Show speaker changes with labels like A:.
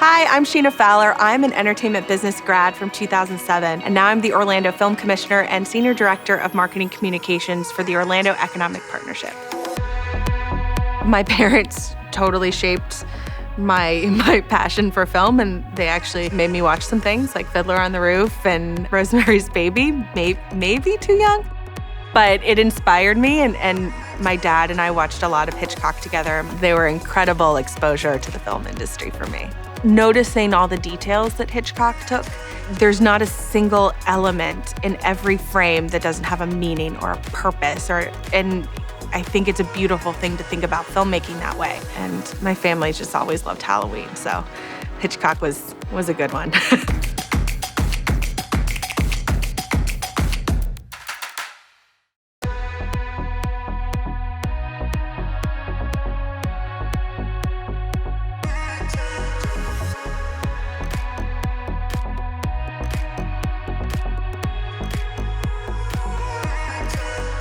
A: Hi, I'm Sheena Fowler. I'm an entertainment business grad from 2007, and now I'm the Orlando Film Commissioner and Senior Director of Marketing Communications for the Orlando Economic Partnership. My parents totally shaped my passion for film, and they actually made me watch some things like Fiddler on the Roof and Rosemary's Baby, maybe too young. But it inspired me, and my dad and I watched a lot of Hitchcock together. They were incredible exposure to the film industry for me. Noticing all the details that Hitchcock took, there's not a single element in every frame that doesn't have a meaning or a purpose, and I think it's a beautiful thing to think about filmmaking that way. And my family's just always loved Halloween, so Hitchcock was a good one.